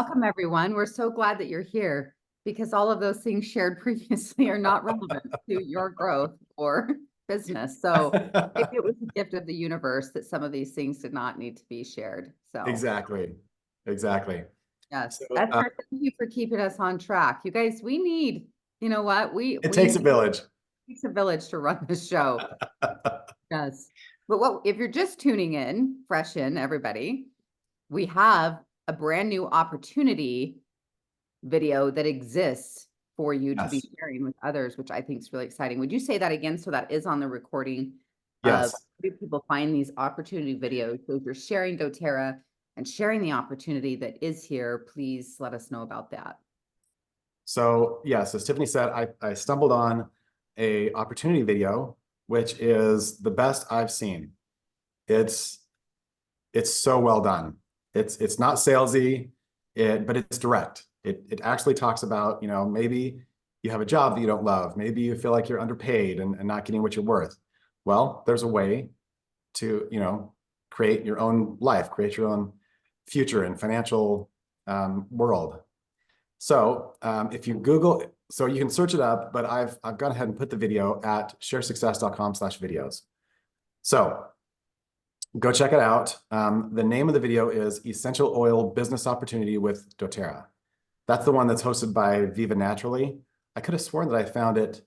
Welcome, everyone. We're so glad that you're here because all of those things shared previously are not relevant to your growth or business. So maybe it was a gift of the universe that some of these things did not need to be shared. So Exactly. Exactly. yes, So Esther, thank you for keeping us on track. You guys, we need, you know what? it We takes a need village. a village to run this show. Yes. But what if you're just tuning in, fresh in, everybody, we have a brand new opportunity video that exists for you to be Yes. sharing with others, which I think is really exciting. Would you say that again? So that is on the recording of Yes. how do people find these opportunity videos? So if you're sharing doTERRA and sharing the opportunity that is here, please let us know about that. So yes, as Tiffany said, I stumbled on a opportunity video, which is the best I've seen. It's it's so well done. It's not salesy, but it's direct. It actually talks about, maybe you have a job that you don't love. Maybe you feel like you're underpaid and not getting what you're worth. Well, there's a way to, create your own life, create your own future and financial world. So if you Google, so you can search it up, but I've gone ahead and put the video at sharesuccess.com/videos. So go check it out. The name of the video is Essential Oil Business Opportunity with doTERRA. That's the one that's hosted by Viva Naturally. I could have sworn that I found it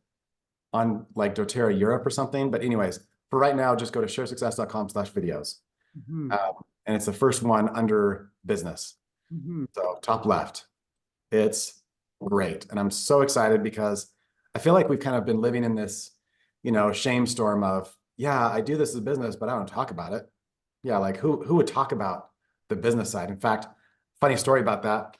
on like doTERRA Europe or something. But anyways, for right now, just go to sharesuccess.com/videos. And it's the first one under business. So top left. It's great. And I'm so excited because I feel like we've kind of been living in this, shame storm of, yeah, I do this as a business, but I don't talk about it. Yeah, like who would talk about the business side? In fact, funny story about that.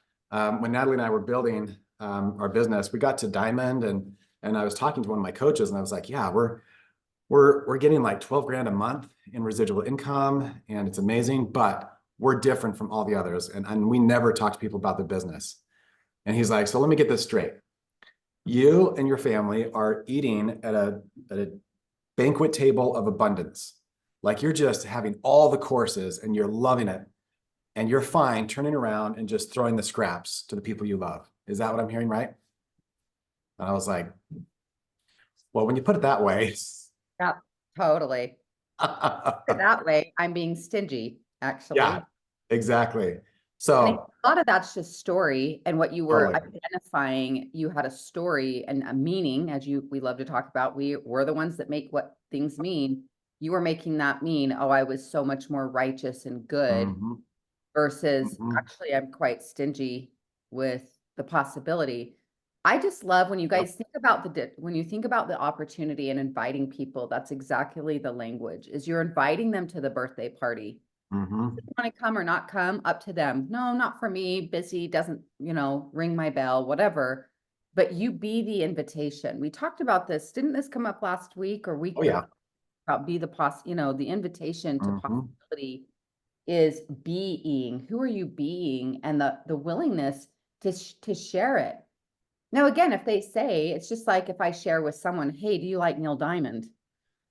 When Natalie and I were building our business, we got to Diamond and I was talking to one of my coaches and I was like, yeah, we're getting like 12 grand a month in residual income and it's amazing, but we're different from all the others. And we never talk to people about the business. And he's like, so let me get this straight. You and your family are eating at a banquet table of abundance. Like you're just having all the courses and you're loving it. And you're fine turning around and just throwing the scraps to the people you love. Is that what I'm hearing, right? And I was like, well, when you put it that way. Yeah, totally. That way, I'm being stingy, Yeah, actually. exactly. And So a lot of that's just story and what you were totally. identifying. You had a story and a meaning, as we love to talk about. We're the ones that make what things mean. You were making that mean, oh, I was so much more righteous and good Mhm, versus mhm. actually I'm quite stingy with the possibility. I just love when you Yep. guys think about when you think about the opportunity and inviting people, that's exactly the language is you're inviting them to the birthday party. Mhm. Want to come or not come, up to them. No, not for me. Busy, doesn't, ring my bell, whatever. But you be the invitation. We talked about this. Didn't this come up last week or week Oh yeah. before about be the the invitation to Mhm. possibility is being. Who are you being? And the willingness to share it. Now, again, if they say, it's just like if I share with someone, hey, do you like Neil Diamond?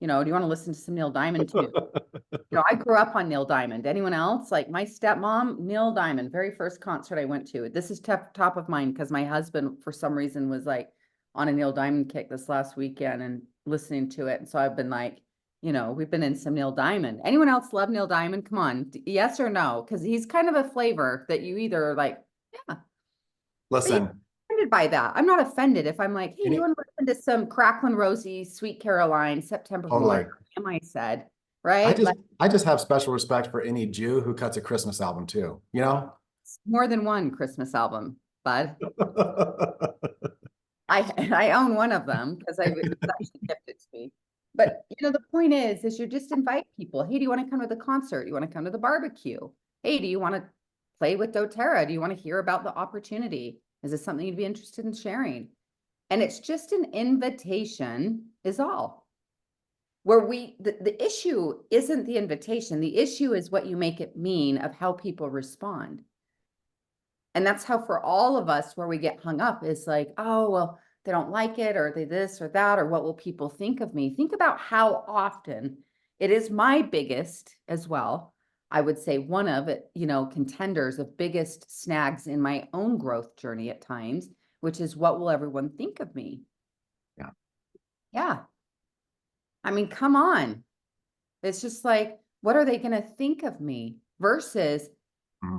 Do you want to listen to some Neil Diamond too? I grew up on Neil Diamond. Anyone else? Like my stepmom, Neil Diamond, very first concert I went to. This is top of mind because my husband, for some reason, was like on a Neil Diamond kick this last weekend and listening to it. And so I've been like, we've been in some Neil Diamond. Anyone else love Neil Diamond? Come on, yes or no? Because he's kind of a flavor that you either like, yeah, but you're Listen, offended by that. I'm not offended if I'm like, hey, do you any want to listen to some Cracklin' Rosie, Sweet Caroline, September for totally. whatever am I said, I right? just Like I just have special respect for any Jew who cuts a Christmas album too, you know? more than one Christmas album, bud. I own one of them because it was actually gifted to me. But the point is you just invite people. Hey, do you want to come to the concert? You want to come to the barbecue? Hey, do you want to play with doTERRA? Do you want to hear about the opportunity? Is this something you'd be interested in sharing? And it's just an invitation is all. Where the issue isn't the invitation. The issue is what you make it mean of how people respond. And that's how for all of us where we get hung up is like, oh, well, they don't like it or they this or that, or what will people think of me? Think about how often it is my biggest as well. I would say one of it, contenders of biggest snags in my own growth journey at times, which is what will everyone think of me? Yeah. Yeah. I mean, come on. It's just like, what are they going to think of me? Versus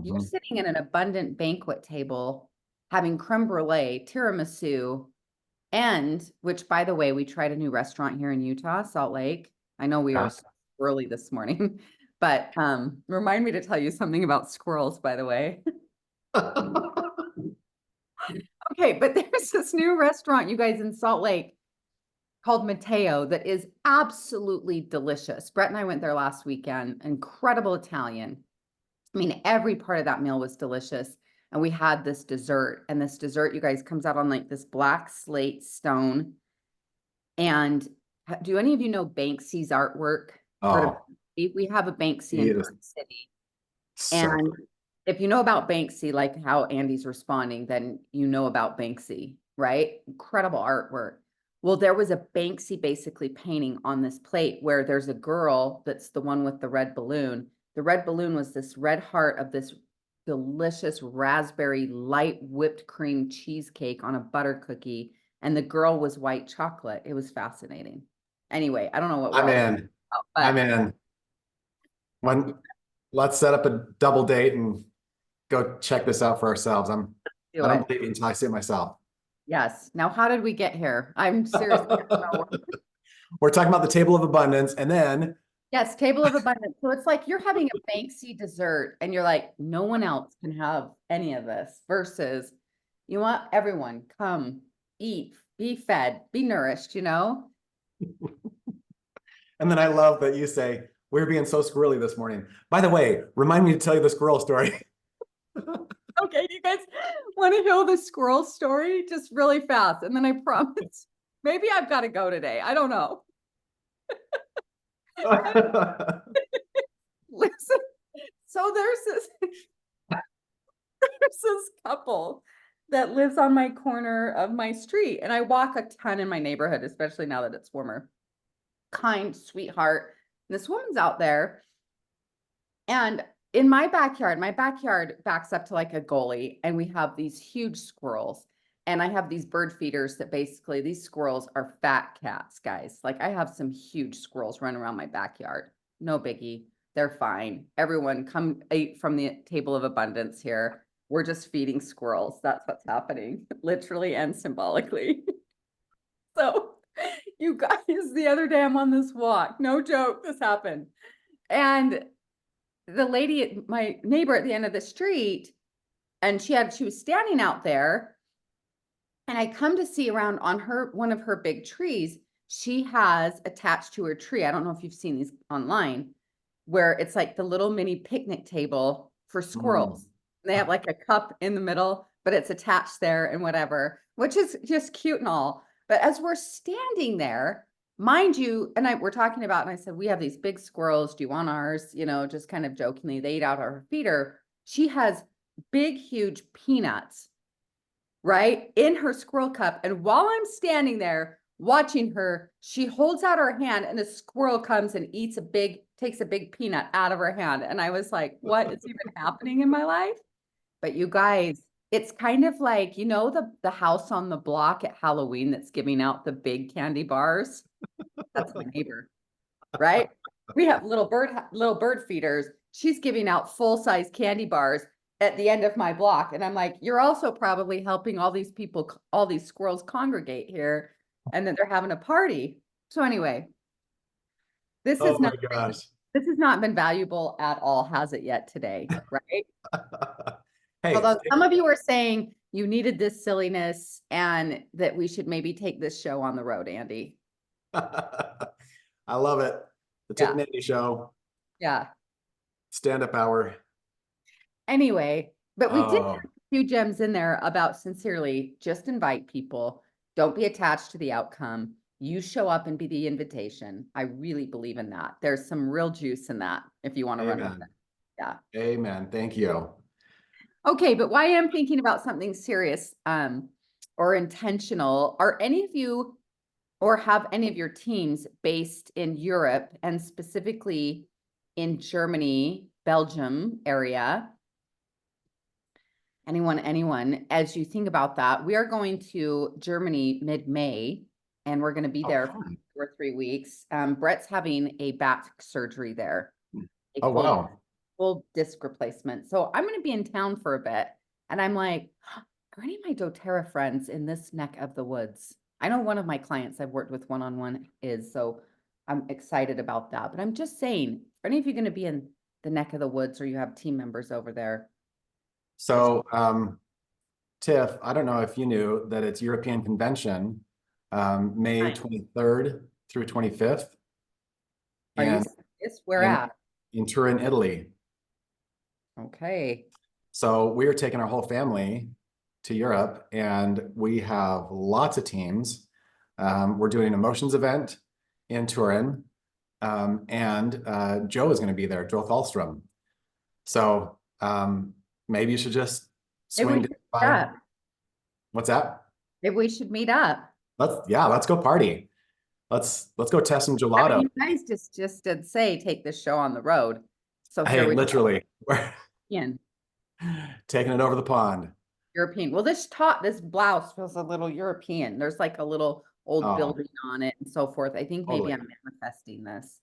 you're Mhm. sitting at an abundant banquet table having creme brulee, tiramisu, and which, by the way, we tried a new restaurant here in Utah, Salt Lake. I know we Yeah. were early this morning, but remind me to tell you something about squirrels, by the way. Okay, but there's this new restaurant, you guys, in Salt Lake called Mateo that is absolutely delicious. Brett and I went there last weekend. Incredible Italian. I mean, every part of that meal was delicious. And we had this dessert, and this dessert, you guys, comes out on like this black slate stone. And do any of you know Banksy's artwork? Heard of Oh, we have a Banksy he in is Park City. so And good. if you know about Banksy, like how Andy's responding, then you know about Banksy, right? Incredible artwork. Well, there was a Banksy basically painting on this plate where there's a girl that's the one with the red balloon. The red balloon was this red heart of this delicious raspberry light whipped cream cheesecake on a butter cookie. And the girl was white chocolate. It was fascinating. Anyway, I don't know what we're I'm all talking in. about, I'm but in. When let's set up a double date and go check this out for ourselves. do I don't it. believe it until I see it myself. Yes. Now, how did we get here? I'm seriously. We're talking about the table of abundance, and then Yes, table of abundance. So it's like you're having a Banksy dessert and you're like, no one else can have any of this versus you want everyone come eat, be fed, be nourished. I love that you say we're being so squirrely this morning. By the way, remind me to tell you the squirrel story. Okay, do you guys want to hear the squirrel story just really fast? And then I promise maybe I've got to go today. I don't know. Listen, so there's this couple that lives on my corner of my street, and I walk a ton in my neighborhood, especially now that it's warmer. Kind sweetheart. And this woman's out there, and in my backyard backs up to like a gully, and we have these huge squirrels. And I have these bird feeders that basically these squirrels are fat cats, guys. Like I have some huge squirrels running around my backyard. No biggie. They're fine. Everyone come eat from the table of abundance here. We're just feeding squirrels. That's what's happening, literally and symbolically. So, you guys, the other day I'm on this walk. No joke, this happened. And the lady, my neighbor at the end of the street, and she was standing out there, and I come to see around on one of her big trees, she has attached to her tree. I don't know if you've seen these online, where it's like the little mini picnic table for squirrels. They have like a cup in the middle, but it's attached there and whatever, which is just cute and all. But as we're standing there, mind you, we're talking about, and I said, we have these big squirrels. Do you want ours? Just kind of jokingly, they eat out of her feeder. She has big, huge peanuts, right, in her squirrel cup. And while I'm standing there watching her, she holds out her hand and a squirrel comes and takes a big peanut out of her hand. And I was like, what is even happening in my life? But you guys, it's kind of like, the house on the block at Halloween that's giving out the big candy bars. That's my neighbor, right? We have little bird feeders. She's giving out full-size candy bars at the end of my block. And I'm like, you're also probably helping all these people, all these squirrels congregate here, and then they're having a party. So anyway, this Oh is my not gosh. this has not been valuable at all, has it yet today, right? Hey, Although some of you are saying you needed this silliness and that we should maybe take this show on the road, Andy. I love it. The Yeah, Tiffany show, yeah. stand-up hour. Anyway, but we did Oh, have a few gems in there about sincerely just invite people. Don't be attached to the outcome. You show up and be the invitation. I really believe in that. There's some real juice in that if you want to run with it. amen. Yeah. Amen. Thank you. Okay, but why I'm thinking about something serious or intentional, are any of you or have any of your teams based in Europe and specifically in Germany Belgium area. Anyone, as you think about that, we are going to Germany mid-May, and we're going to be Oh, there for fun. 2 or 3 weeks. Brett's having a back surgery there, a Oh, wow. full disc replacement. So I'm going to be in town for a bit. And I'm like, are any of my doTERRA friends in this neck of the woods? I know one of my clients I've worked with one-on-one is, so I'm excited about that. But I'm just saying, are any of you going to be in the neck of the woods, or you have team members over there? So, Tiff, I don't know if you knew that it's European Convention, May Fine. 23rd through 25th Are you and serious? Where in, at? in Turin, Italy. Okay. So we are taking our whole family to Europe and we have lots of teams. We're doing an emotions event in Turin. And Joe is going to be there, Joe Thalstrom. So maybe you should just Maybe we swing should meet by. up. What's that? Maybe we should meet up. Let's go party. Let's go test some I mean, gelato. you guys just did say take this show on the road. So here Hey, we go. literally, we're Again, taking it over the pond. European. Well, this blouse feels a little European. There's like a little old Oh, building on it and so forth. I think maybe totally. I'm manifesting this.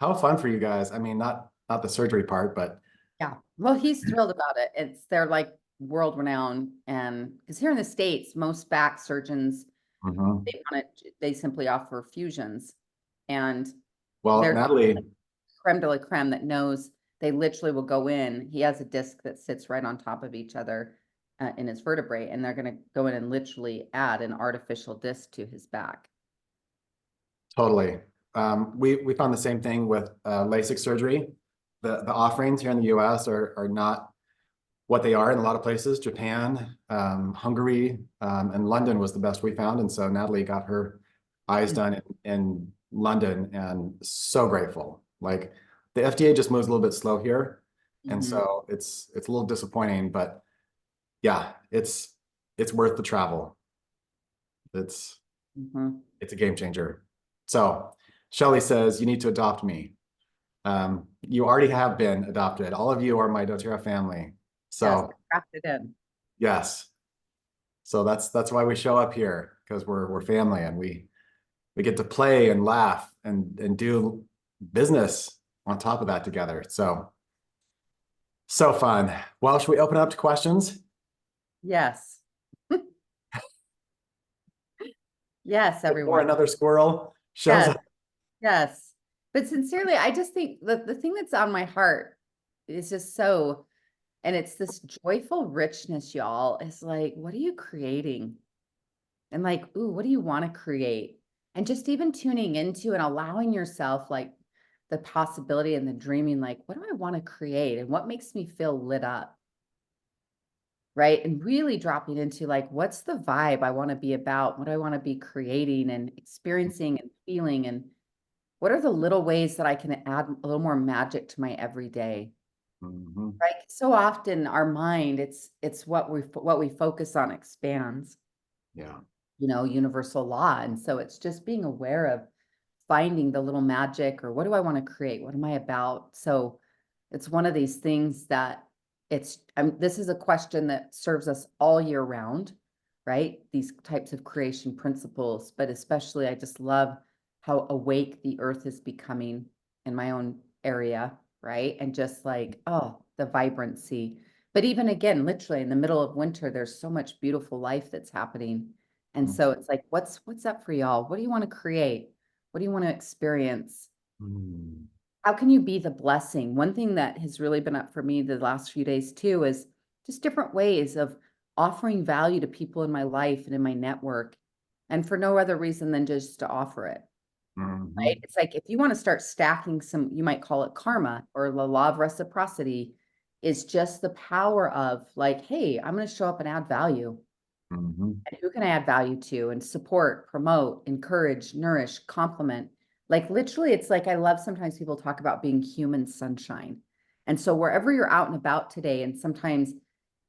How fun for you guys. I mean, not the surgery part, but Yeah. Well, he's thrilled about it. They're like world renowned, and because here in the States, most back surgeons, mhm. they simply offer fusions. And Well, there's Natalie, creme de la creme that knows they literally will go in. He has a disc that sits right on top of each other in his vertebrae, and they're going to go in and literally add an artificial disc to his back. totally. We found the same thing with LASIK surgery. The offerings here in the US are not what they are in a lot of places. Japan, Hungary, and London was the best we found. And so Natalie got her eyes done in London and so grateful. Like the FDA just moves a little bit slow here. And Mhm. so it's a little disappointing, but yeah, it's worth the travel. It's Mhm. it's a game changer. So Shelly says you need to adopt me. You already have been adopted. All of you are my doTERRA family. Yes, So crafted in. yes. So that's why we show up here, because we're family and we get to play and laugh and do business on top of that together. So fun. Well, should we open up to questions? Yes. Yes, Before everyone. another squirrel shows Yes, up. yes. But sincerely, I just think the thing that's on my heart is just so, and it's this joyful richness, y'all, is like, what are you creating? And like, ooh, what do you want to create? And just even tuning into and allowing yourself like the possibility and the dreaming, like, what do I want to create? And what makes me feel lit up? Right. And really dropping into like, what's the vibe I want to be about? What do I want to be creating and experiencing and feeling? And what are the little ways that I can add a little more magic to my everyday? Mhm. Right. So often our mind, it's what we focus on expands, Yeah. universal law. And so it's just being aware of finding the little magic, or what do I want to create? What am I about? So it's one of these things that this is a question that serves us all year round, right? These types of creation principles, but especially I just love how awake the earth is becoming in my own area, right? And just like, oh, the vibrancy. But even again, literally in the middle of winter, there's so much beautiful life that's happening. And so it's like, what's up for y'all? What do you want to create? What do you want to experience? Mhm. How can you be the blessing? One thing that has really been up for me the last few days too is just different ways of offering value to people in my life and in my network, and for no other reason than just to offer it. Right? Mhm. It's like if you want to start stacking some, you might call it karma or the law of reciprocity, is just the power of like, hey, I'm going to show up and add value. Mhm. And who can I add value to and support, promote, encourage, nourish, compliment? Like literally, it's like I love sometimes people talk about being human sunshine. And so wherever you're out and about today, and sometimes,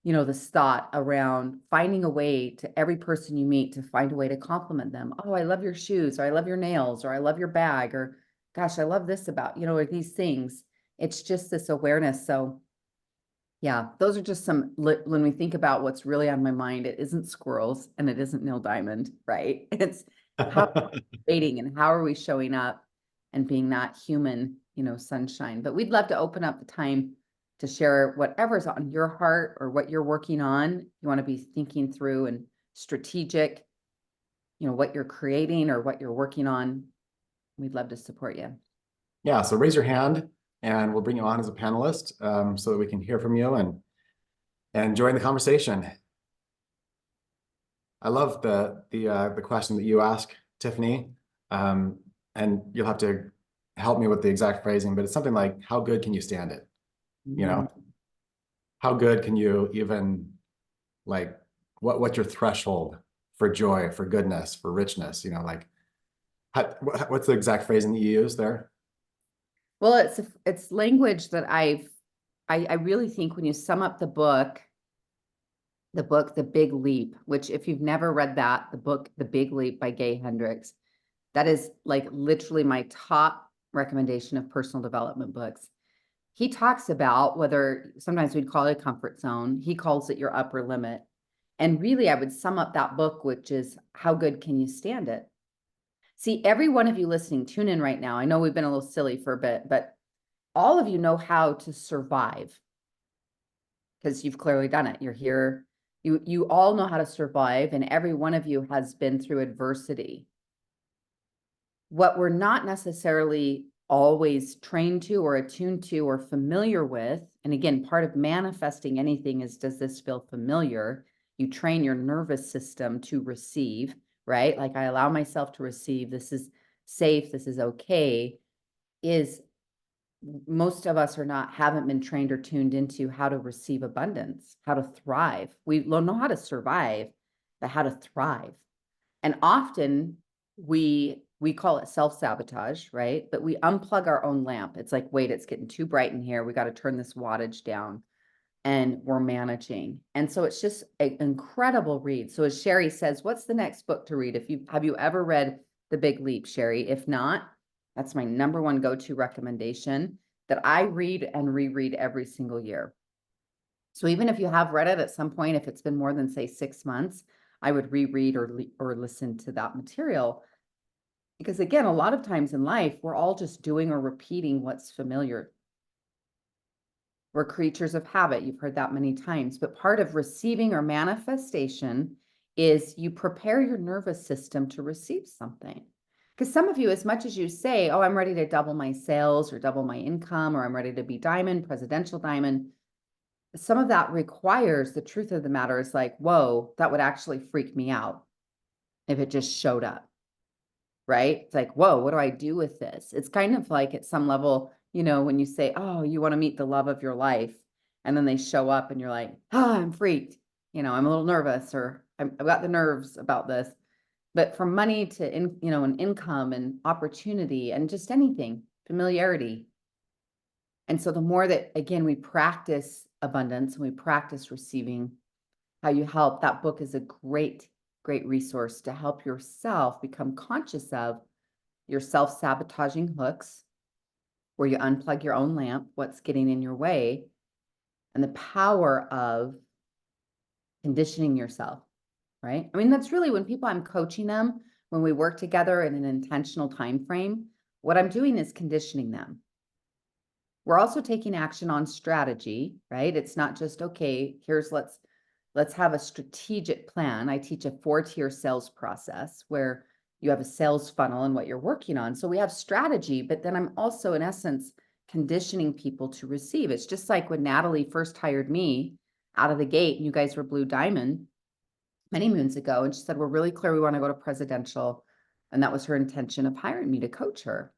this thought around finding a way to every person you meet to find a way to compliment them. Oh, I love your shoes, or I love your nails, or I love your bag, or gosh, I love this about, or these things. It's just this awareness. So yeah, those are just some, when we think about what's really on my mind, it isn't squirrels and it isn't Neil Diamond, right? It's how dating and how are we showing up and being that human, sunshine. But we'd love to open up the time to share whatever's on your heart or what you're working on. You want to be thinking through and strategic, what you're creating or what you're working on. We'd love to support you. Yeah, so raise your hand and we'll bring you on as a panelist so that we can hear from you and join the conversation. I love the question that you ask, Tiffany, and you'll have to help me with the exact phrasing, but it's something like, how good can you stand it? You know, how good can you even like what's your threshold for joy, for goodness, for richness? Like what's the exact phrasing that you use there? Well, it's language that I really think when you sum up the book, The Big Leap, which if you've never read that, the book, The Big Leap by Gay Hendricks, that is like literally my top recommendation of personal development books. He talks about whether sometimes we'd call it a comfort zone. He calls it your upper limit. And really, I would sum up that book, which is how good can you stand it? See, every one of you listening, tune in right now. I know we've been a little silly for a bit, but all of you know how to survive because you've clearly done it. You're here. You all know how to survive, and every one of you has been through adversity. What we're not necessarily always trained to or attuned to or familiar with, and again, part of manifesting anything is, does this feel familiar? You train your nervous system to receive, right? Like I allow myself to receive, this is safe, this is okay, is most of us haven't been trained or tuned into how to receive abundance, how to thrive. We know how to survive, but how to thrive. And often we call it self-sabotage, right? But we unplug our own lamp. It's like, wait, it's getting too bright in here. We got to turn this wattage down. And we're managing. And so it's just an incredible read. So as Sherry says, what's the next book to read? Have you ever read The Big Leap, Sherry? If not, that's my number one go-to recommendation that I read and reread every single year. So even if you have read it at some point, if it's been more than say 6 months, I would reread or listen to that material. Because again, a lot of times in life, we're all just doing or repeating what's familiar. We're creatures of habit. You've heard that many times, but part of receiving or manifestation is you prepare your nervous system to receive something. Because some of you, as much as you say, oh, I'm ready to double my sales or double my income, or I'm ready to be diamond, presidential diamond, some of that requires, the truth of the matter is like, whoa, that would actually freak me out if it just showed up, right? It's like, whoa, what do I do with this? It's kind of like at some level, when you say, oh, you want to meet the love of your life, and then they show up and you're like, oh, I'm freaked. I'm a little nervous, or I've got the nerves about this. But from money to, an income and opportunity and just anything, familiarity. And so the more that, again, we practice abundance and we practice receiving, how you help, that book is a great, great resource to help yourself become conscious of your self-sabotaging hooks, where you unplug your own lamp, what's getting in your way, and the power of conditioning yourself, right? I mean, that's really when I'm coaching them, when we work together in an intentional time frame, what I'm doing is conditioning them. We're also taking action on strategy, right? It's not just, okay, let's have a strategic plan. I teach a 4-tier sales process where you have a sales funnel and what you're working on. So we have strategy, but then I'm also in essence conditioning people to receive. It's just like when Natalie first hired me out of the gate and you guys were Blue Diamond many moons ago. And she said, we're really clear we want to go to presidential. And that was her intention of hiring me to coach her.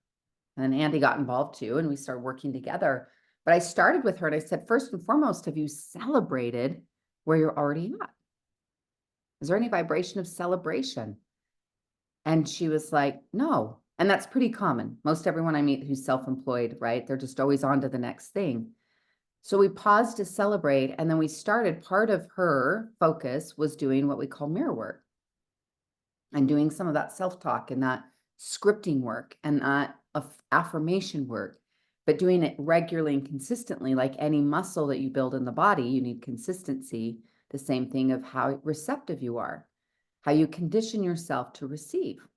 And Andy got involved too, and we started working together. But I started with her and I said, first and foremost, have you celebrated where you're already at? Is there any vibration of celebration? And she was like, no. And that's pretty common. Most everyone I meet who's self-employed, right? They're just always on to the next thing. So we paused to celebrate. And then we started, part of her focus was doing what we call mirror work and doing some of that self-talk and that scripting work and that affirmation work. but doing it regularly and consistently, like any muscle that you build in the body, you need consistency. The same thing of how receptive you are, how you condition yourself to receive.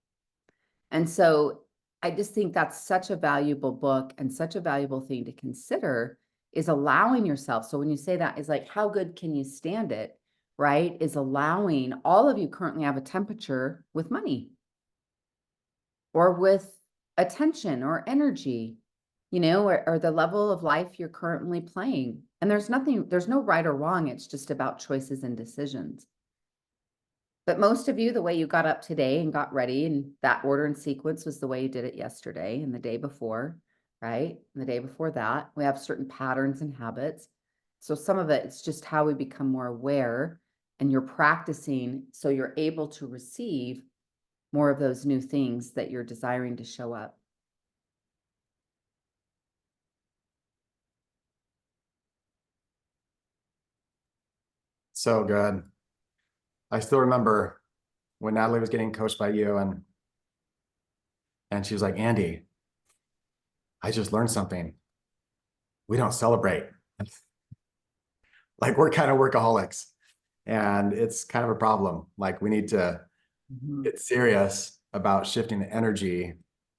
And so I just think that's such a valuable book and such a valuable thing to consider is allowing yourself. So when you say that is like, how good can you stand it? Right? Is allowing all of you currently have a temperature with money or with attention or energy, or the level of life you're currently playing. And there's no right or wrong. It's just about choices and decisions. But most of you, the way you got up today and got ready and that order and sequence was the way you did it yesterday and the day before, right? And the day before that, we have certain patterns and habits. So some of it's just how we become more aware and you're practicing so you're able to receive more of those new things that you're desiring to show up. So good. I still remember when Natalie was getting coached by you and she was like, Andy, I just learned something. We don't celebrate. Like we're kind of workaholics and it's kind of a problem. Like we need to get serious about shifting the energy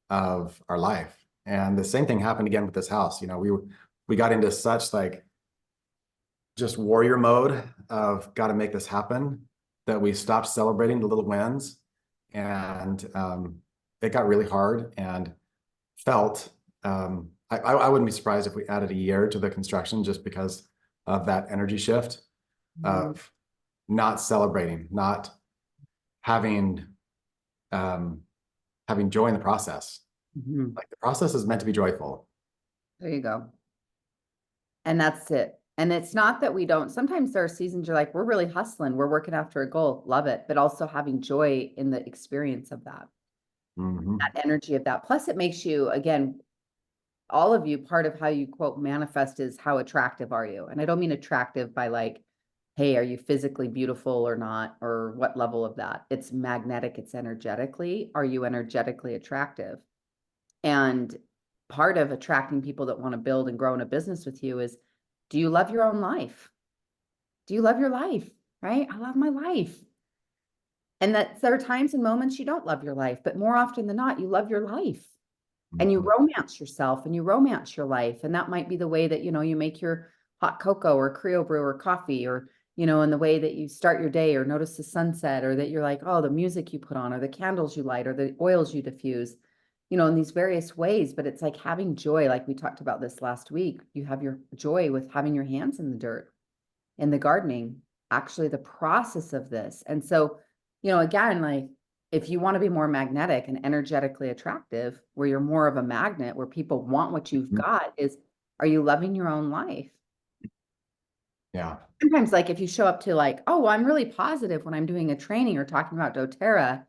of our life. And the same thing happened again with this house. We got into such like just warrior mode of got to make this happen that we stopped celebrating the little wins. And it got really hard and felt, I wouldn't be surprised if we added a year to the construction just because of that energy shift of not celebrating, not having joy in the process. Like the process is meant to be joyful. There you go. And that's it. And it's not that we don't, sometimes there are seasons you're like, we're really hustling, we're working after a goal, love it, but also having joy in the experience of that, that energy of that. Plus, it makes you, again, all of you, part of how you quote manifest is how attractive are you? And I don't mean attractive by like, hey, are you physically beautiful or not? Or what level of that? It's magnetic, it's energetically. Are you energetically attractive? And part of attracting people that want to build and grow in a business with you is, do you love your own life? Do you love your life? Right? I love my life. And that there are times and moments you don't love your life, but more often than not, you love your life and you romance yourself and you romance your life. And that might be the way that, you make your hot cocoa or Creo brew or coffee or, in the way that you start your day or notice the sunset or that you're like, oh, the music you put on or the candles you light or the oils you diffuse, in these various ways. But it's like having joy, like we talked about this last week. You have your joy with having your hands in the dirt, in the gardening, actually the process of this. And so, again, like if you want to be more magnetic and energetically attractive, where you're more of a magnet, where people want what you've got are you loving your own life? Yeah. Sometimes like if you show up to like, oh, well, I'm really positive when I'm doing a training or talking about doTERRA,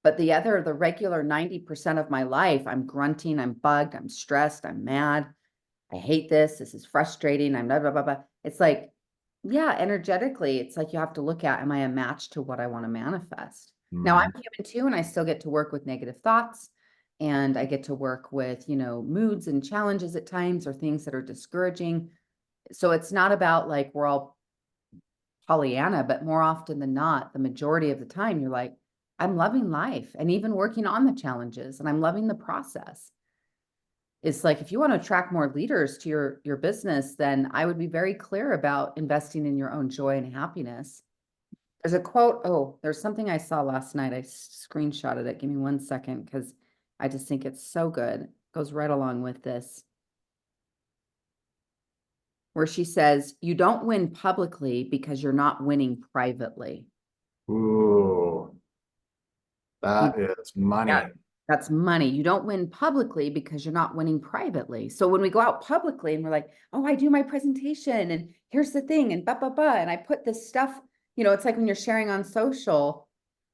but the regular 90% of my life, I'm grunting, I'm bugged, I'm stressed, I'm mad. I hate this. This is frustrating. I'm blah, blah, blah, blah. It's like, yeah, energetically, it's like you have to look at, am I a match to what I want to manifest? Now I'm human too, and I still get to work with negative thoughts and I get to work with, moods and challenges at times or things that are discouraging. So it's not about like we're all Pollyanna, but more often than not, the majority of the time, you're like, I'm loving life and even working on the challenges and I'm loving the process. It's like if you want to attract more leaders to your business, then I would be very clear about investing in your own joy and happiness. There's a quote. Oh, there's something I saw last night. I screenshotted it. Give me 1 second because I just think it's so good. It goes right along with this. Where she says, you don't win publicly because you're not winning privately. Ooh, that is money. Yeah, that's money. You don't win publicly because you're not winning privately. So when we go out publicly and we're like, oh, I do my presentation and here's the thing and blah, blah, blah. And I put this stuff, it's like when you're sharing on social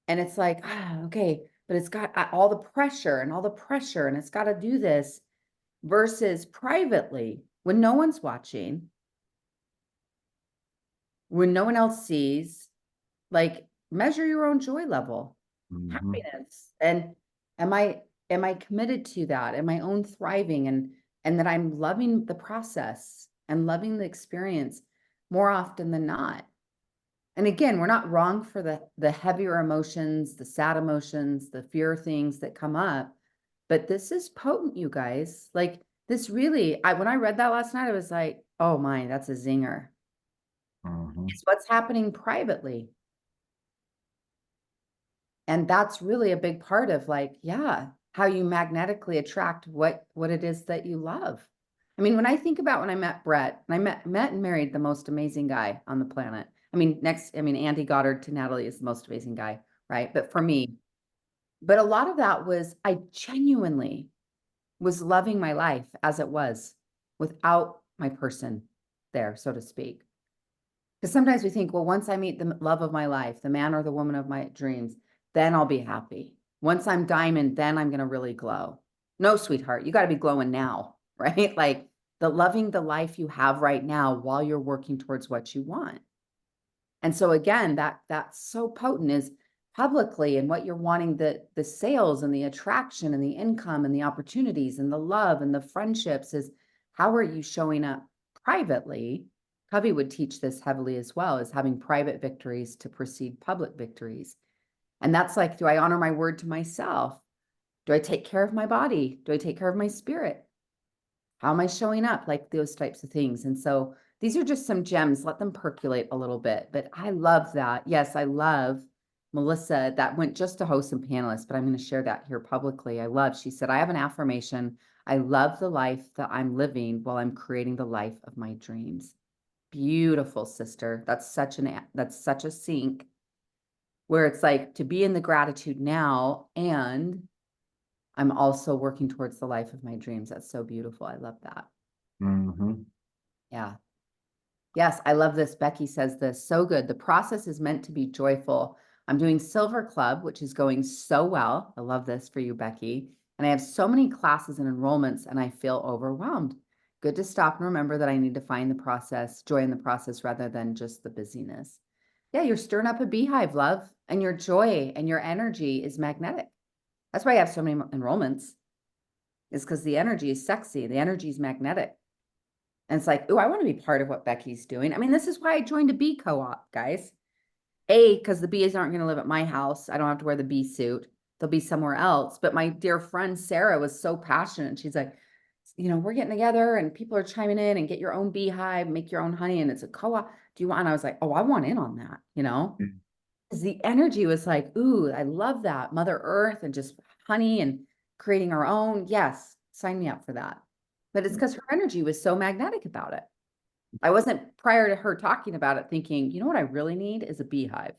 and it's like, okay, but it's got all the pressure and it's got to do this versus privately when no one's watching, when no one else sees, like measure your own joy level, happiness. And am I committed to that? Am I own thriving? and that I'm loving the process and loving the experience more often than not. And again, we're not wrong for the heavier emotions, the sad emotions, the fear things that come up, but this is potent, you guys. Like this really, when I read that last night, I was like, oh my, that's a zinger. Mhm. It's what's happening privately. And that's really a big part of like, yeah, how you magnetically attract what it is that you love. I mean, when I think about when I met Brett, and I met and married the most amazing guy on the planet. I mean, Andy Goddard to Natalie is the most amazing guy, right? But for me, but a lot of that was I genuinely was loving my life as it was without my person there, so to speak. Because sometimes we think, well, once I meet the love of my life, the man or the woman of my dreams, then I'll be happy. Once I'm diamond, then I'm going to really glow. No, sweetheart, you got to be glowing now, right? Like the loving the life you have right now while you're working towards what you want. And so again, that's so potent is publicly and what you're wanting, the sales and the attraction and the income and the opportunities and the love and the friendships is how are you showing up privately? Covey would teach this heavily as well, is having private victories to precede public victories. And that's like, do I honor my word to myself? Do I take care of my body? Do I take care of my spirit? How am I showing up? Like those types of things. And so these are just some gems. Let them percolate a little bit. But I love that. Yes, I love Melissa that went just to host and panelist, but I'm going to share that here publicly. She said, I have an affirmation. I love the life that I'm living while I'm creating the life of my dreams. Beautiful, sister. That's such a sync where it's like to be in the gratitude now and I'm also working towards the life of my dreams. That's so beautiful. I love that. Mhm. Yeah. Yes, I love this. Becky says this. So good. The process is meant to be joyful. I'm doing Silver Club, which is going so well. I love this for you, Becky. And I have so many classes and enrollments, and I feel overwhelmed. Good to stop and remember that I need to find the process, joy in the process rather than just the busyness. Yeah, you're stirring up a beehive, love, and your joy and your energy is magnetic. That's why I have so many enrollments, is because the energy is sexy, the energy is magnetic. And it's like, oh, I want to be part of what Becky's doing. I mean, this is why I joined a bee co-op, guys. Because the bees aren't going to live at my house. I don't have to wear the bee suit. They'll be somewhere else. But my dear friend Sarah was so passionate. She's like, we're getting together and people are chiming in and get your own beehive, make your own honey, and it's a co-op. Do you want? And I was like, oh, I want in on that, Mm. because the energy was like, ooh, I love that. Mother Earth and just honey and creating our own. Yes, sign me up for that. But it's because her energy was so magnetic about it. I wasn't prior to her talking about it thinking, you know what I really need is a beehive,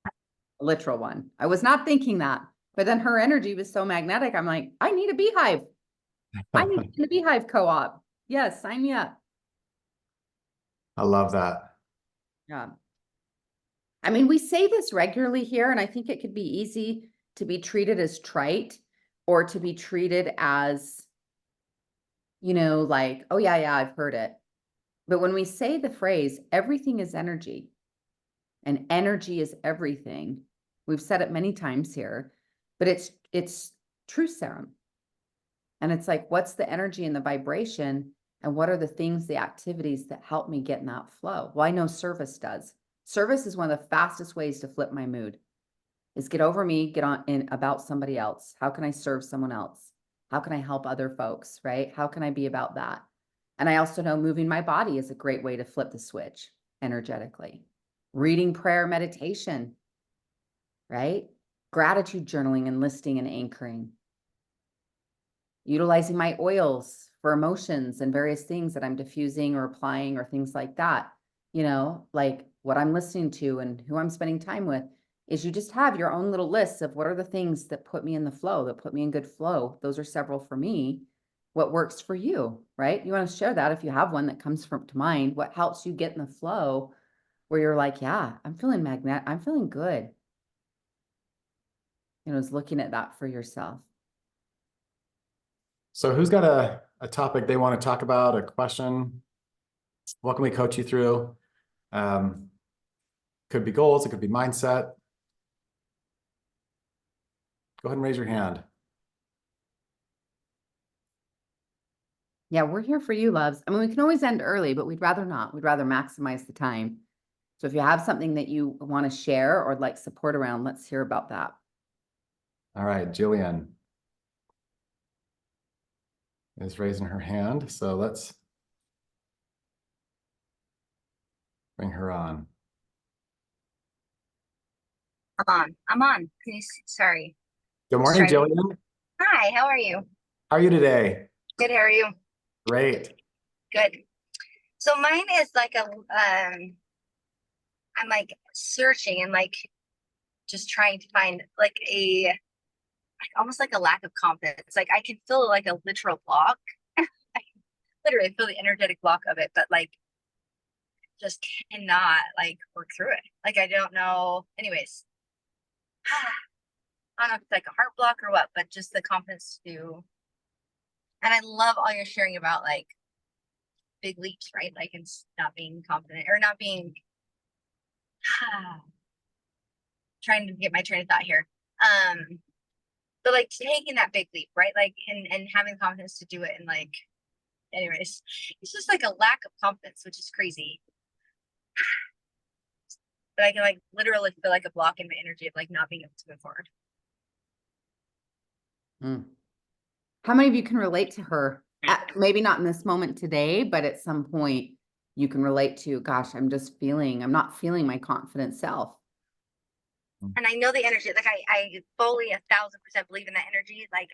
a literal one. I was not thinking that. But then her energy was so magnetic. I'm like, I need a beehive. I need to be in the beehive co-op. Yes, sign me up. I love that. Yeah. I mean, we say this regularly here, and I think it could be easy to be treated as trite or to be treated as, like, oh, yeah, yeah, I've heard it. But when we say the phrase, everything is energy and energy is everything, we've said it many times here, but it's truth serum. And it's like, what's the energy and the vibration? And what are the things, the activities that help me get in that flow? Well, I know service does. Service is one of the fastest ways to flip my mood. Is get over me, get on in about somebody else. How can I serve someone else? How can I help other folks, right? How can I be about that? And I also know moving my body is a great way to flip the switch energetically. Reading prayer, meditation, right? Gratitude journaling and listing and anchoring. Utilizing my oils for emotions and various things that I'm diffusing or applying or things like that. Like what I'm listening to and who I'm spending time with is you just have your own little lists of what are the things that put me in the flow, that put me in good flow. Those are several for me. What works for you, right? You want to share that if you have one that comes from to mind. What helps you get in the flow where you're like, yeah, I'm feeling good. Is looking at that for yourself. So who's got a topic they want to talk about, a question? What can we coach you through? Could be goals, it could be mindset. Go ahead and raise your hand. Yeah, we're here for you, loves. I mean, we can always end early, but we'd rather not. We'd rather maximize the time. So if you have something that you want to share or like support around, let's hear about that. All right, Jillian is raising her hand, so let's bring her on. I'm on. Sorry. Good Just morning, trying to. Jillian. Hi, how are you? How are you today? Good, how are you? Great. Good. So mine is like I'm like searching and like just trying to find like almost like a lack of confidence. Like I can feel like a literal block. I literally feel the energetic block of it, but like just cannot like work through it. Like I don't know. Anyways, I don't know if it's like a heart block or what, but just the confidence to. And I love all you're sharing about like big leaps, right? Like it's not being confident or not being trying to get my train of thought here. But like taking that big leap, right? Like and having confidence to do it and like anyways, it's just like a lack of confidence, which is crazy. But I can like literally feel like a block in my energy of like not being able to move forward. Mm. How many of you can relate to her? Maybe not in this moment today, but at some point you can relate to, gosh, I'm not feeling my confident self. And I know the energy, like I fully 1,000% believe in that energy. Like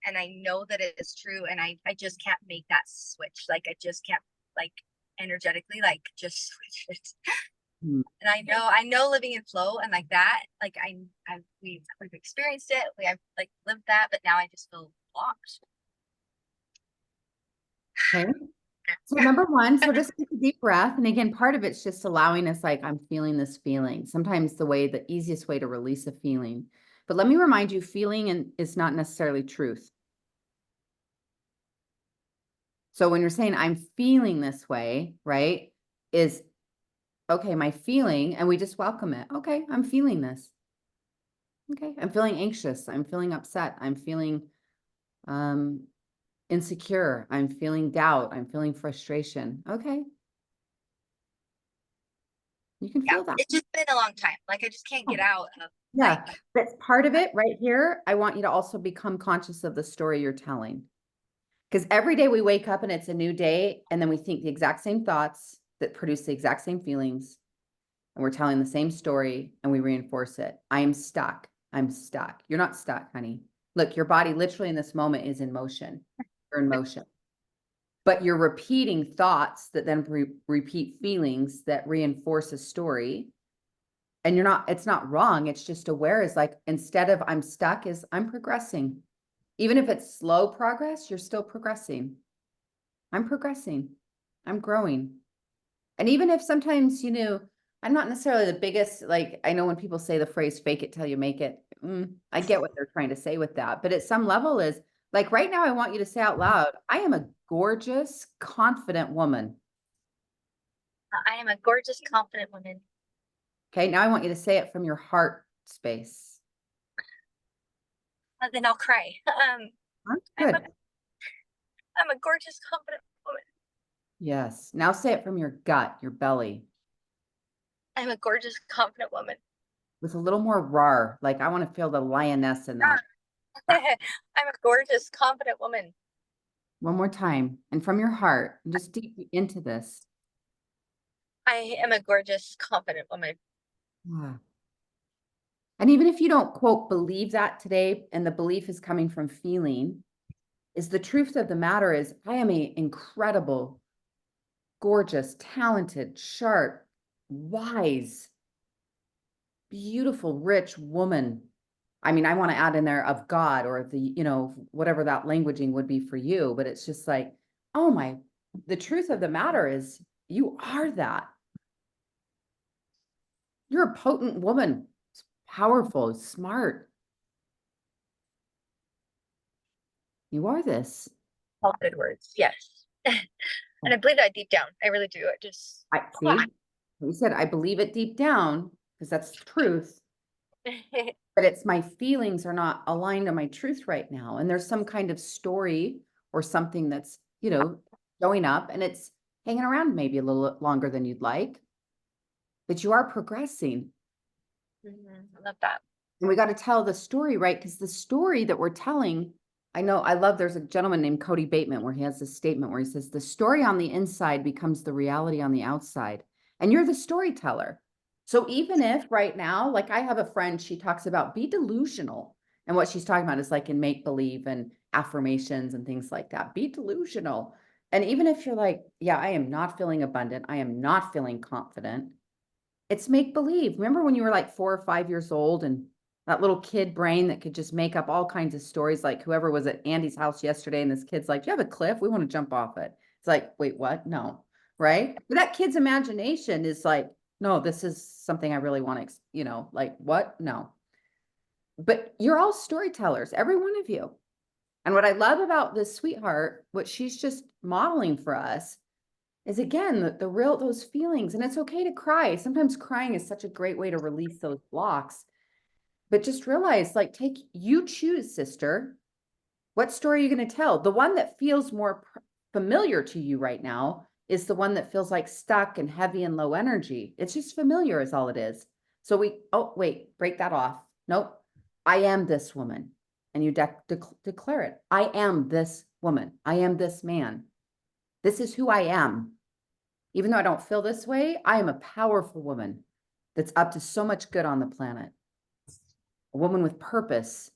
and I know that it is true. And I just can't make that switch. Like I just can't like energetically, like just switch it. Mm. And I know living in flow and like that, like we've experienced it. I've like lived that, but now I just feel blocked. Okay. So number one, so just take a deep breath. And again, part of it's just allowing us like, I'm feeling this feeling. Sometimes the easiest way to release a feeling. But let me remind you, feeling is not necessarily truth. So when you're saying I'm feeling this way, right, is okay, my feeling, and we just welcome it. Okay, I'm feeling this. Okay, I'm feeling anxious. I'm feeling upset. I'm feeling um, insecure. I'm feeling doubt. I'm feeling frustration. Okay, you can Yeah, feel that. it's just been a long time. Like I just can't get out of Yeah, like that's part of it right here. I want you to also become conscious of the story you're telling. Because every day we wake up and it's a new day, and then we think the exact same thoughts that produce the exact same feelings, and we're telling the same story and we reinforce it. I am stuck. I'm stuck. You're not stuck, honey. Look, your body literally in this moment is in motion. You're in motion. But you're repeating thoughts that then repeat feelings that reinforce a story. And it's not wrong. It's just aware is like, instead of I'm stuck, is I'm progressing. Even if it's slow progress, you're still progressing. I'm progressing. I'm growing. And even if sometimes, I'm not necessarily the biggest, like, I know when people say the phrase fake it till you make it, I get what they're trying to say with that. But at some level is like right now, I want you to say out loud, I am a gorgeous, confident woman. I am a gorgeous, confident woman. Okay. Now I want you to say it from your heart space. Then I'll cry. Good. I'm a gorgeous, confident woman. Yes. Now say it from your gut, your belly, I'm a gorgeous, confident woman. with a little more roar. Like I want to feel the lioness in that. I'm a gorgeous, confident woman. One more time. And from your heart, just deep into this. I am a gorgeous, confident woman. Yeah. And even if you don't quote believe that today, and the belief is coming from feeling, is the truth of the matter is I am a incredible, gorgeous, talented, sharp, wise, beautiful, rich woman. I mean, I want to add in there of God or whatever that languaging would be for you, but it's just like, the truth of the matter is you are that. You're a potent woman, powerful, smart. You are this. All good words. Yes. And I believe that deep down. I really do. I see. You said I believe it deep down because that's the truth, but it's my feelings are not aligned to my truth right now. And there's some kind of story or something that's you know, showing up and it's hanging around maybe a little longer than you'd like, but you are progressing. I love that. And we got to tell the story, right? Because the story that we're telling, I know, I love, there's a gentleman named Cody Bateman where he has this statement where he says, the story on the inside becomes the reality on the outside. And you're the storyteller. So even if right now, like I have a friend, she talks about be delusional. And what she's talking about is like in make believe and affirmations and things like that. Be delusional. And even if you're like, yeah, I am not feeling abundant, I am not feeling confident, it's make believe. Remember when you were like 4 or 5 years old and that little kid brain that could just make up all kinds of stories, like whoever was at Andy's house yesterday and this kid's like, do you have a cliff? We want to jump off it. It's like, wait, what? No. Right. But that kid's imagination is like, no, this is something I really want to, like what? No. But you're all storytellers, every one of you. And what I love about this sweetheart, what she's just modeling for us is again, the real, those feelings. And it's okay to cry. Sometimes crying is such a great way to release those blocks. But just realize, like, you choose, sister. What story are you going to tell? The one that feels more familiar to you right now is the one that feels like stuck and heavy and low energy. It's just familiar is all it is. So oh, wait, break that off. Nope. I am this woman. And you declare it. I am this woman. I am this man. This is who I am. Even though I don't feel this way, I am a powerful woman that's up to so much good on the planet. A woman with purpose,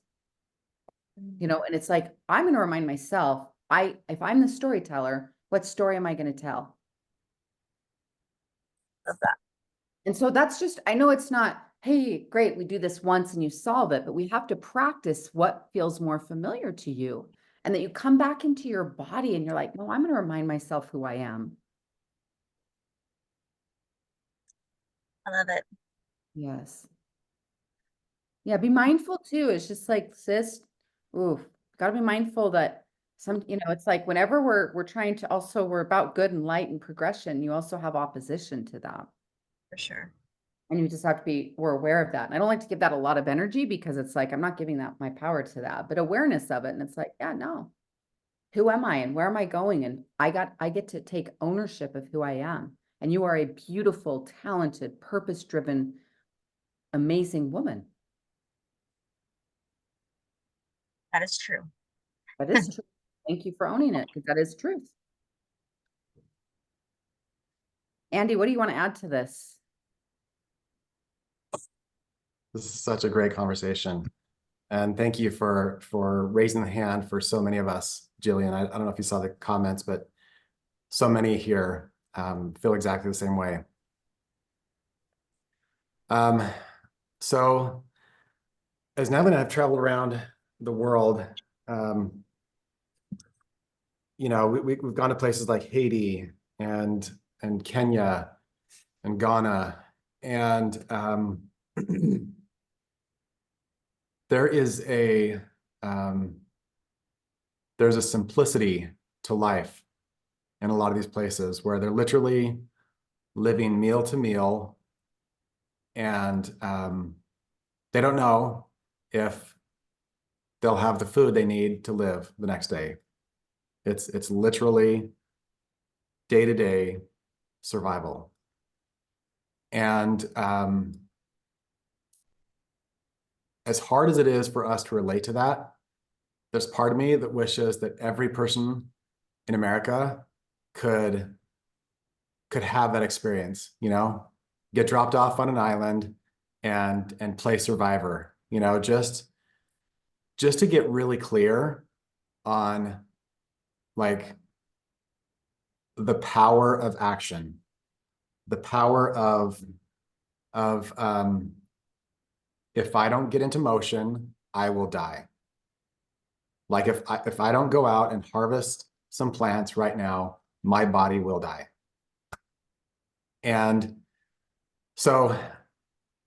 and it's like, I'm going to remind myself, if I'm the storyteller, what story am I going to tell? Love that. And so that's just, I know it's not, hey, great, we do this once and you solve it, but we have to practice what feels more familiar to you. And that you come back into your body and you're like, no, I'm going to remind myself who I am. I love it. Yes. Yeah, be mindful too. It's just like, sis, ooh, gotta be mindful that it's like whenever we're trying to also, we're about good and light and progression, you also have opposition to that. For sure. And you just have to we're aware of that. And I don't like to give that a lot of energy because it's like, I'm not giving that my power to that, but awareness of it. And it's like, yeah, no, who am I and where am I going? And I get to take ownership of who I am. And you are a beautiful, talented, purpose-driven, amazing woman. That is true. That is true. Thank you for owning it because that is truth. Andy, what do you want to add to this? This is such a great conversation. And thank you for raising the hand for so many of us, Jillian. I don't know if you saw the comments, but so many here feel exactly the same way. So as Nevin and I have traveled around the world, we've gone to places like Haiti and Kenya and Ghana, and there's a simplicity to life in a lot of these places where they're literally living meal to meal, and they don't know if they'll have the food they need to live the next day. It's literally day-to-day survival. And as hard as it is for us to relate to that, there's part of me that wishes that every person in America could have that experience, get dropped off on an island and play survivor, just to get really clear on like the power of action, the power of if I don't get into motion, I will die. Like if I don't go out and harvest some plants right now, my body will die. And so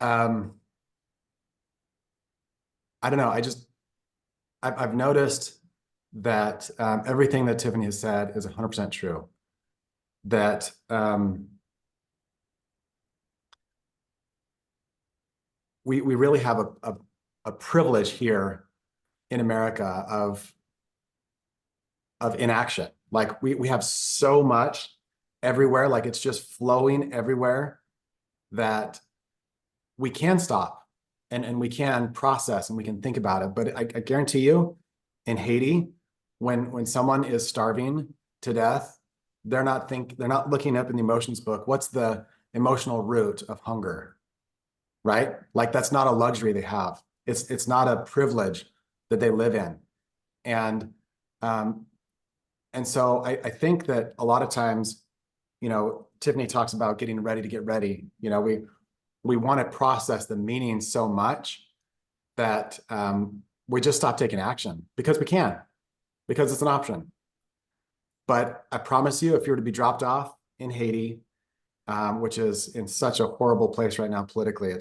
I don't know, I've noticed that everything that Tiffany has said is 100% true. That we really have a privilege here in America of of inaction. Like we have so much everywhere, like it's just flowing everywhere, that we can stop and we can process and we can think about it. But I guarantee you, in Haiti, when someone is starving to death, they're not looking up in the emotions book, what's the emotional root of hunger, right? Like that's not a luxury they have. It's not a privilege that they live in. And um, and so I think that a lot of times, Tiffany talks about getting ready to get ready. We want to process the meaning so much that we just stop taking action because we can, because it's an option. But I promise you, if you were to be dropped off in Haiti, which is in such a horrible place right now politically,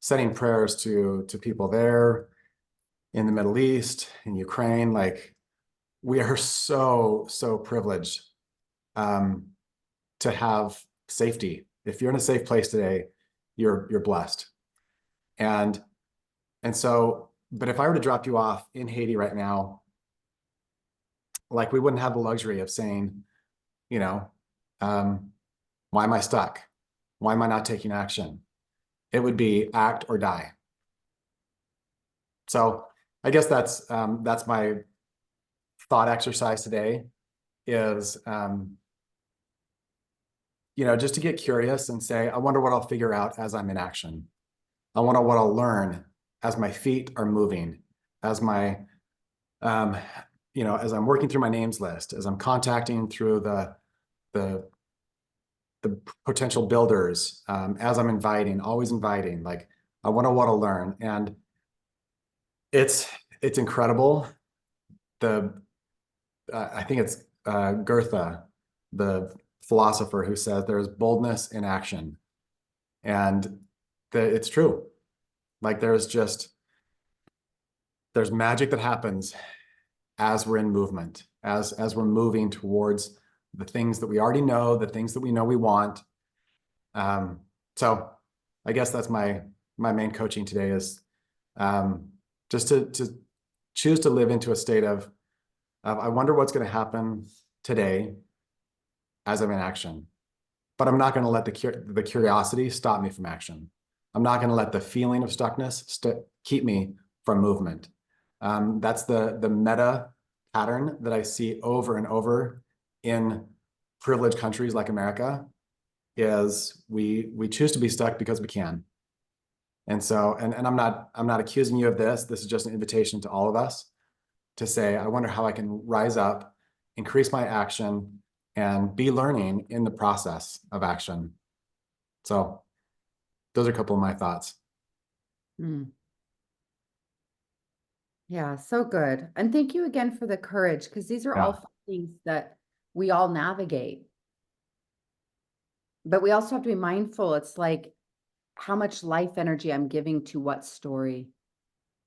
sending prayers to people there, in the Middle East, in Ukraine, like we are so privileged to have safety. If you're in a safe place today, you're blessed. And so, but if I were to drop you off in Haiti right now, like we wouldn't have the luxury of saying, you know, why am I stuck? Why am I not taking action? It would be act or die. So I guess that's my thought exercise today is, just to get curious and say, I wonder what I'll figure out as I'm in action. I wonder what I'll learn as my feet are moving, as my, as I'm working through my names list, as I'm contacting through the potential builders, as I'm always inviting, like I wonder what I'll learn. And it's incredible. I think it's Goethe, the philosopher, who says there is boldness in action. And it's true. Like there's magic that happens as we're in movement, as we're moving towards the things that we already know, the things that we know we want. So I guess that's my main coaching today is just to choose to live into a state of I wonder what's going to happen today as I'm in action. But I'm not going to let the curiosity stop me from action. I'm not going to let the feeling of stuckness keep me from movement. That's the meta pattern that I see over and over in privileged countries like America, is we choose to be stuck because we can. And so, and I'm not accusing you of this. This is just an invitation to all of us to say, I wonder how I can rise up, increase my action, and be learning in the process of action. So those are a couple of my thoughts. Yeah, so good. And thank you again for the courage, because these are all things that we all navigate. But we also have to be mindful. It's like how much life energy I'm giving to what story,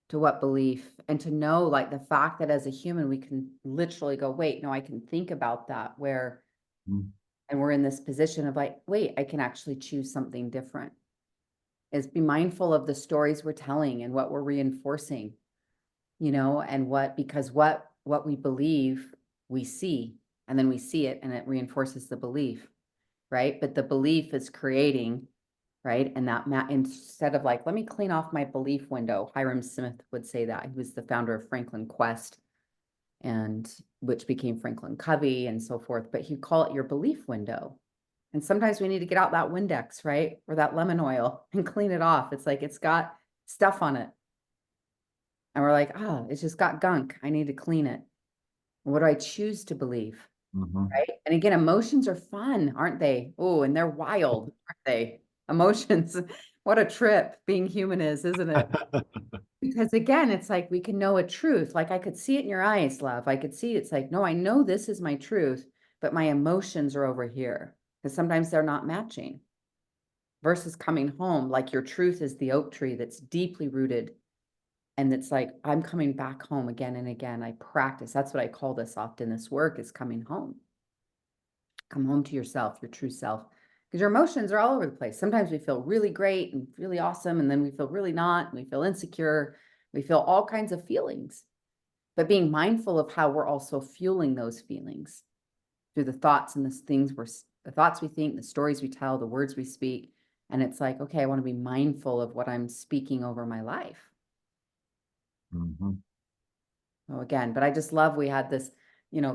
to what belief, and to know like the fact that as a human, we can literally go, wait, no, I can think about that and we're in this position of like, wait, I can actually choose something different. Is be mindful of the stories we're telling and what we're reinforcing, and because what we believe, we see, and then we see it and it reinforces the belief, right? But the belief is creating, right? And that instead of like, let me clean off my belief window, Hiram Smith would say that. He was the founder of Franklin Quest, and which became Franklin Covey and so forth. But he'd call it your belief window. And sometimes we need to get out that Windex, right? Or that lemon oil and clean it off. It's like it's got stuff on it. And we're like, it's just got gunk. I need to clean it. What do I choose to believe? Right. And again, emotions are fun, aren't they? Oh, and they're wild, aren't they? Emotions. What a trip being human is, isn't it? Because again, it's like we can know a truth. Like I could see it in your eyes, love. I could see it's like, no, I know this is my truth, but my emotions are over here. Because sometimes they're not matching. Versus coming home, like your truth is the oak tree that's deeply rooted. And it's like, I'm coming back home again and again. I practice. That's what I call this often. This work is coming home. Come home to yourself, your true self, because your emotions are all over the place. Sometimes we feel really great and really awesome, and then we feel really not, and we feel insecure. We feel all kinds of feelings. but being mindful of how we're also fueling those feelings through the thoughts and the things the thoughts we think, the stories we tell, the words we speak. And it's like, okay, I want to be mindful of what I'm speaking over my life. Mhm. Oh, again, but I just love we had this,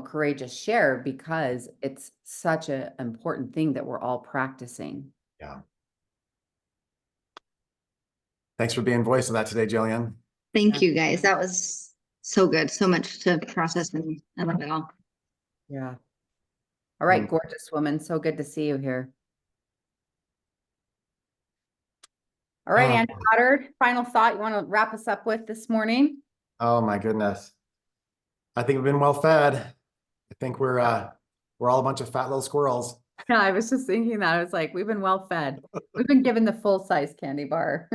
courageous share because it's such an important thing that we're all practicing. Yeah. Thanks for being voice of that today, Jillian. Thank you, guys. That was so good. So much to process, and I love it all. Yeah. All right, Mm. gorgeous woman. So good to see you here. All right, Andy Goddard, final thought you want to wrap us up with this morning? Oh my goodness. I think we've been well fed. I think we're all a bunch of fat little squirrels. Yeah, I was just thinking that. I was like, we've been well fed. We've been given the full size candy bar.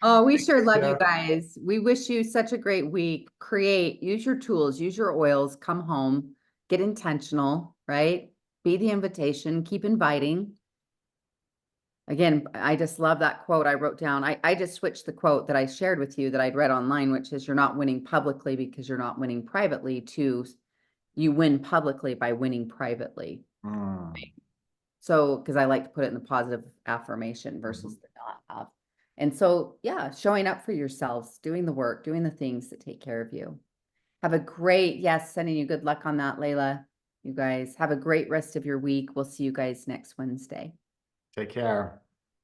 Oh, we sure love you guys. We wish you such a great week. Use your tools, use your oils, come home, get intentional, right? Be the invitation, keep inviting. Again, I just love that quote I wrote down. I just switched the quote that I shared with you that I'd read online, which is you're not winning publicly because you're not winning privately, to you win publicly by winning privately. Mm. So, because I like to put it in the positive affirmation versus the not of. And so, yeah, showing up for yourselves, doing the work, doing the things that take care of you. Have a great, yes, sending you good luck on that, Layla. You guys have a great rest of your week. We'll see you guys next Wednesday. Take care.